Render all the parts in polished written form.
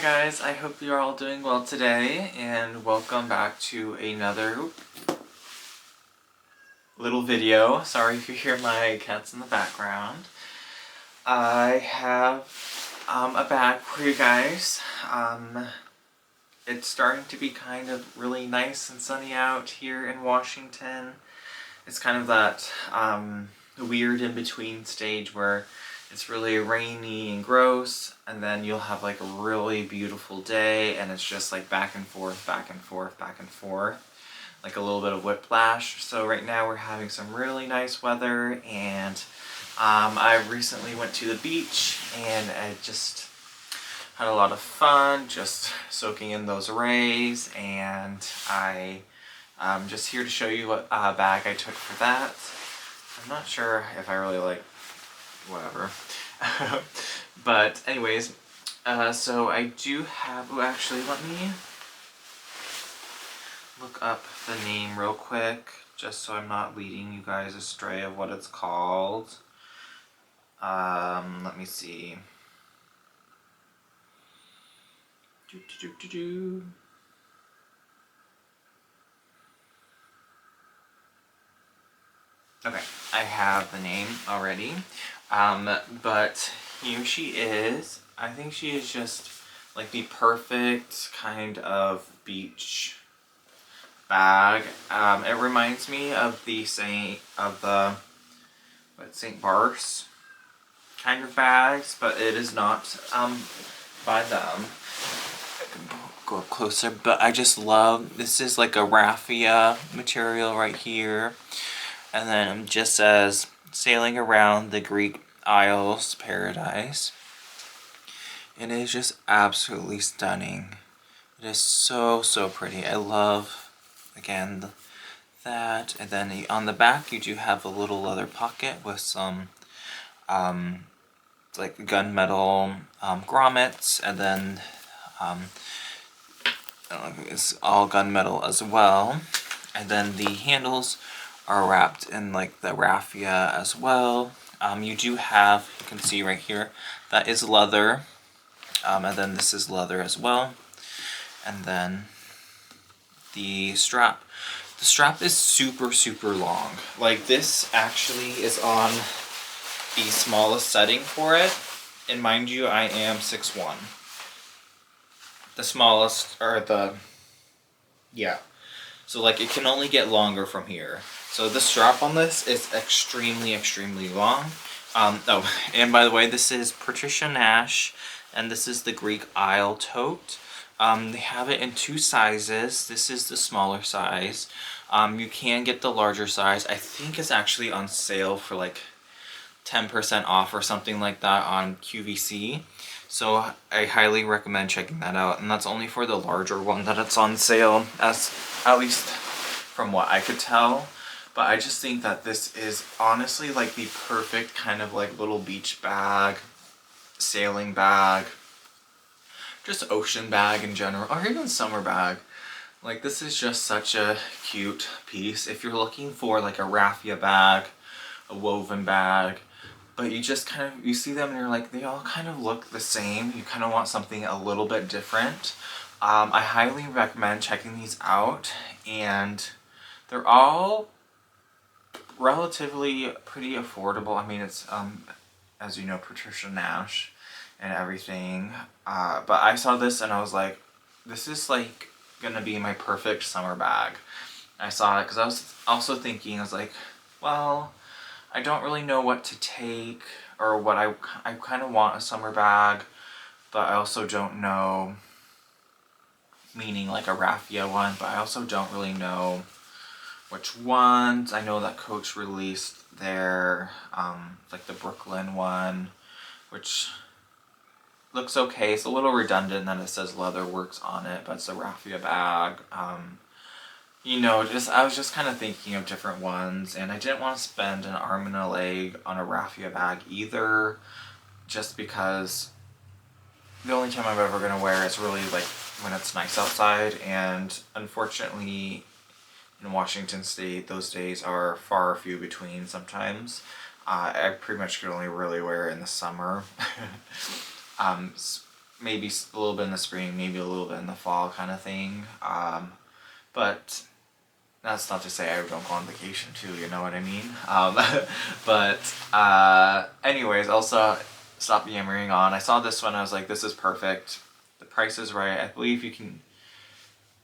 guys, I hope you're all doing well today, and welcome back to another little video. Sorry if you hear my cats in the background. I have a bag for you guys. It's starting to be kind of really nice and sunny out here in Washington. It's kind of that weird in-between stage where it's really rainy and gross, and then you'll have like a really beautiful day and it's just like back and forth, back and forth, back and forth, like a little bit of whiplash. So right now we're having some really nice weather, and I recently went to the beach and I just had a lot of fun just soaking in those rays, and I'm just here to show you what bag I took for that. I'm not sure if I really like whatever. But anyways, so I do have, actually let me look up the name real quick, just so I'm not leading you guys astray of what it's called. Let me see. Okay, I have the name already, but here she is. I think she is just like the perfect kind of beach bag. It reminds me of the St. Bart's kind of bags, but it is not by them. I can go up closer, but I just love, this is like a raffia material right here. And then it just says, sailing around the Greek Isles paradise. It is just absolutely stunning. It is so, so pretty. I love, again, that. And then on the back, you do have a little leather pocket with some, like gunmetal grommets. And then, it's all gunmetal as well. And then the handles are wrapped in like the raffia as well. You do have, you can see right here, that is leather, and then this is leather as well. And then the strap is super, super long. Like, this actually is on the smallest setting for it, and mind you, I am 6'1". The smallest, or yeah, so like it can only get longer from here. So the strap on this is extremely, extremely long. Oh, and by the way, this is Patricia Nash, and this is the Greek Isle tote. They have it in 2 sizes. This is the smaller size. You can get the larger size. I think it's actually on sale for like 10% off or something like that on QVC. So I highly recommend checking that out. And that's only for the larger one that it's on sale, as at least from what I could tell. But I just think that this is honestly like the perfect kind of like little beach bag, sailing bag, just ocean bag in general, or even summer bag. Like, this is just such a cute piece. If you're looking for like a raffia bag, a woven bag, but you just kind of, you see them and you're like, they all kind of look the same. You kind of want something a little bit different. I highly recommend checking these out, and they're all relatively pretty affordable. I mean, it's as you know, Patricia Nash and everything, but I saw this and I was like, this is like gonna be my perfect summer bag. I saw it because I was also thinking, I was like, well, I don't really know what to take, or what I kind of want a summer bag, but I also don't know, meaning like a raffia one, but I also don't really know which ones. I know that Coach released their, like the Brooklyn one, which looks okay. It's a little redundant that it says leather works on it, but it's a raffia bag. You know, I was just kind of thinking of different ones, and I didn't want to spend an arm and a leg on a raffia bag either, just because the only time I'm ever going to wear is really like when it's nice outside, and unfortunately in Washington State, those days are far few between sometimes. I pretty much can only really wear it in the summer. maybe a little bit in the spring, maybe a little bit in the fall kind of thing. But that's not to say I don't go on vacation too, you know what I mean? Anyways, also stop yammering on. I saw this one, I was like, this is perfect. The price is right. I believe you can,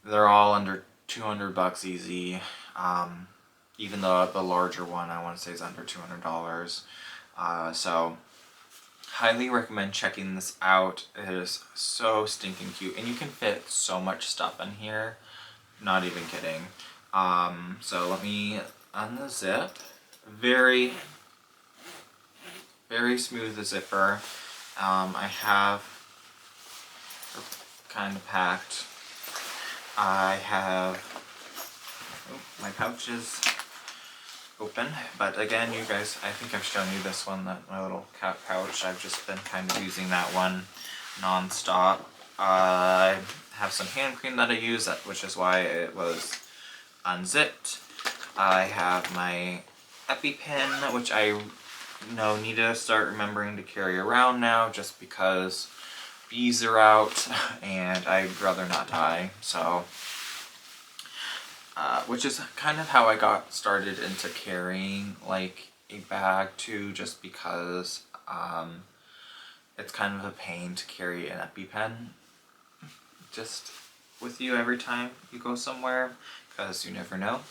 they're all under $200 easy. Even though the larger one I want to say is under $200. So highly recommend checking this out. It is so stinking cute, and you can fit so much stuff in here. Not even kidding. So let me unzip. Very, very smooth the zipper. I have kind of packed. I have my pouch is open, but again, you guys, I think I've shown you this one, that my little cat pouch. I've just been kind of using that one non-stop. I have some hand cream that I use, which is why it was unzipped. I have my EpiPen, which I need to start remembering to carry around now, just because bees are out and I'd rather not die. So, which is kind of how I got started into carrying like a bag too, just because it's kind of a pain to carry an EpiPen just with you every time you go somewhere, because you never know.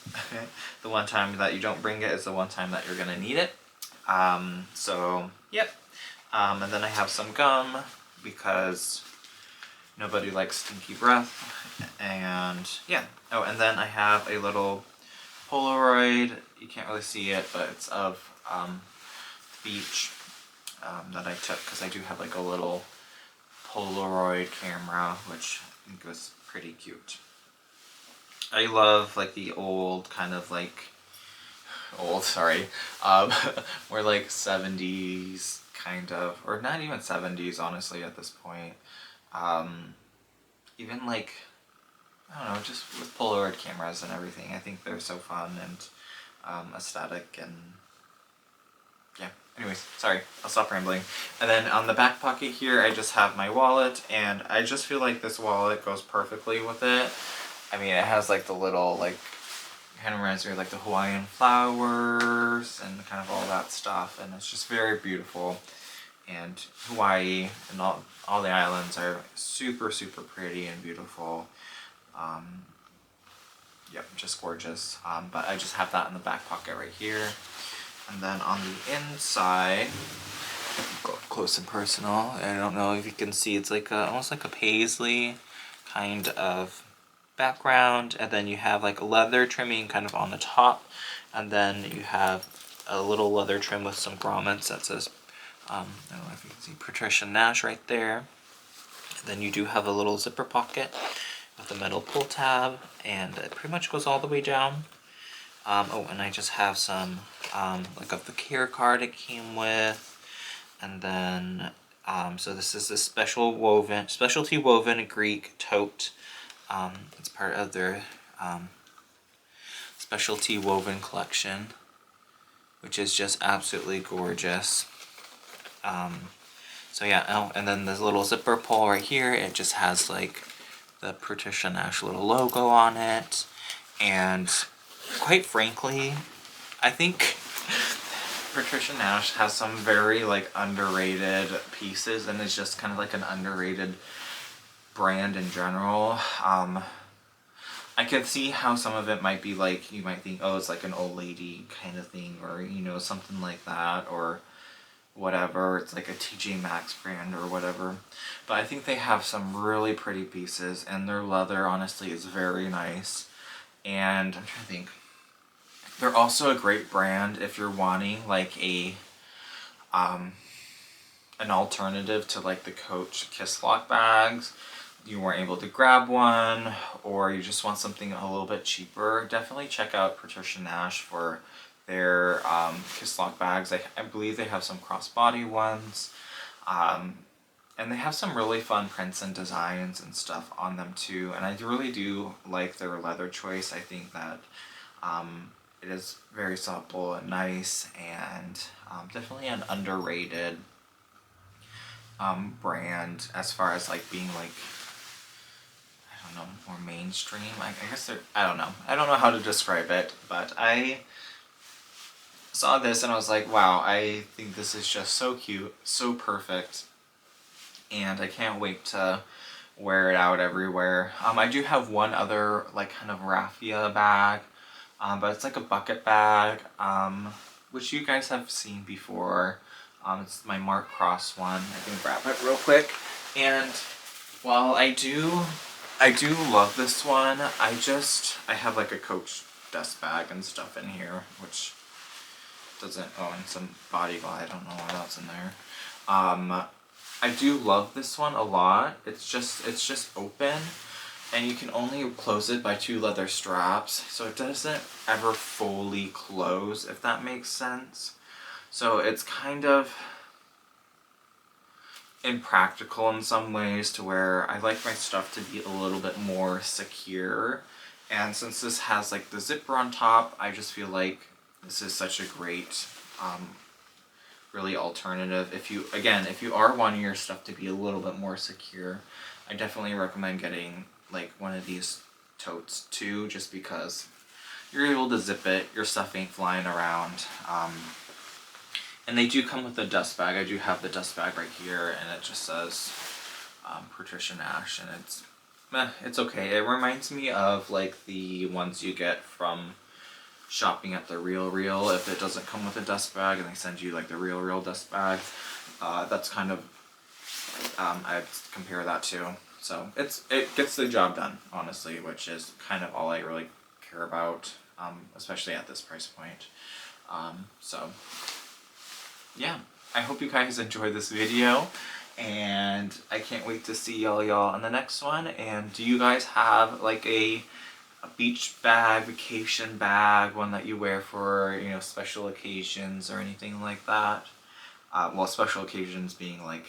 The one time that you don't bring it is the one time that you're gonna need it. So yep. And then I have some gum because nobody likes stinky breath. And yeah. Oh, and then I have a little Polaroid. You can't really see it, but it's of the beach that I took, because I do have like a little Polaroid camera, which I think was pretty cute. I love like the old kind of like more like 70s kind of, or not even 70s honestly at this point. Even like, I don't know, just with Polaroid cameras and everything. I think they're so fun and aesthetic, and yeah. Anyways, sorry, I'll stop rambling. And then on the back pocket here, I just have my wallet, and I just feel like this wallet goes perfectly with it. I mean, it has like the little, like, kind of reminds me of like the Hawaiian flowers and kind of all that stuff, and it's just very beautiful. And Hawaii and all the islands are super, super pretty and beautiful. Yep, just gorgeous. But I just have that in the back pocket right here. And then on the inside, go up close and personal. I don't know if you can see, it's like almost like a paisley kind of background, and then you have like a leather trimming kind of on the top, and then you have a little leather trim with some grommets that says, I don't know if you can see Patricia Nash right there. And then you do have a little zipper pocket with a metal pull tab, and it pretty much goes all the way down. Oh, and I just have some like of the care card it came with, and then so this is a specialty woven Greek tote. It's part of their specialty woven collection, which is just absolutely gorgeous. So yeah, oh, and then this little zipper pull right here, it just has like the Patricia Nash little logo on it, and quite frankly, I think Patricia Nash has some very like underrated pieces, and it's just kind of like an underrated brand in general. I could see how some of it might be like, you might think, oh, it's like an old lady kind of thing, or something like that, or whatever. It's like a TJ Maxx brand or whatever. But I think they have some really pretty pieces, and their leather honestly is very nice. And I'm trying to think. They're also a great brand if you're wanting like a an alternative to like the Coach Kiss Lock bags. You weren't able to grab one, or you just want something a little bit cheaper, definitely check out Patricia Nash for their Kiss Lock bags. I believe they have some crossbody ones, and they have some really fun prints and designs and stuff on them too, and I really do like their leather choice. I think that it is very supple and nice, and definitely an underrated brand as far as like being like, I don't know, more mainstream. I guess they're, I don't know. I don't know how to describe it, but I saw this and I was like, wow, I think this is just so cute, so perfect, and I can't wait to wear it out everywhere. I do have one other like kind of raffia bag, but it's like a bucket bag, which you guys have seen before. It's my Mark Cross one. I can grab it real quick. And while I do love this one, I have like a Coach dust bag and stuff in here, which doesn't, oh, and some body glide, I don't know why that's in there. I do love this one a lot. It's just open, and you can only close it by 2 leather straps, so it doesn't ever fully close, if that makes sense. So it's kind of impractical in some ways, to where I like my stuff to be a little bit more secure. And since this has like the zipper on top, I just feel like this is such a great really alternative. If you are wanting your stuff to be a little bit more secure, I definitely recommend getting like one of these totes too, just because you're able to zip it, your stuff ain't flying around. And they do come with a dust bag. I do have the dust bag right here, and it just says Patricia Nash, and it's okay. It reminds me of like the ones you get from shopping at the Real Real. If it doesn't come with a dust bag and they send you like the Real Real dust bag, that's kind of I compare that to. So it gets the job done, honestly, which is kind of all I really care about, especially at this price point. So yeah, I hope you guys enjoyed this video, and I can't wait to see y'all on the next one. And do you guys have like a beach bag, vacation bag, one that you wear for, you know, special occasions or anything like that? Well, special occasions being like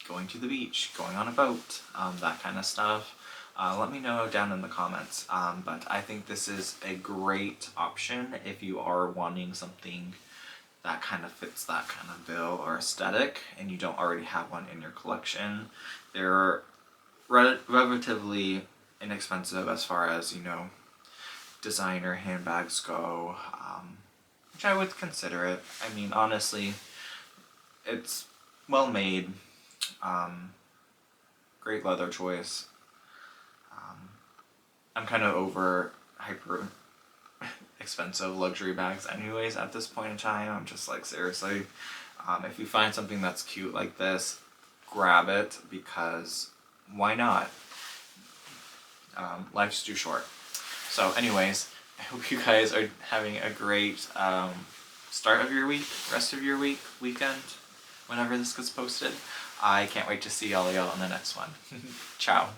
going to the beach, going on a boat, that kind of stuff. Let me know down in the comments. But I think this is a great option if you are wanting something that kind of fits that kind of bill or aesthetic, and you don't already have one in your collection. They're relatively inexpensive as far as, you know, designer handbags go, which I would consider it. I mean, honestly, it's well made, great leather choice. I'm kind of over hyper expensive luxury bags anyways at this point in time. I'm just like, seriously, if you find something that's cute like this, grab it, because why not? Life's too short. So anyways, I hope you guys are having a great start of your week, rest of your week, weekend, whenever this gets posted. I can't wait to see y'all on the next one. Ciao.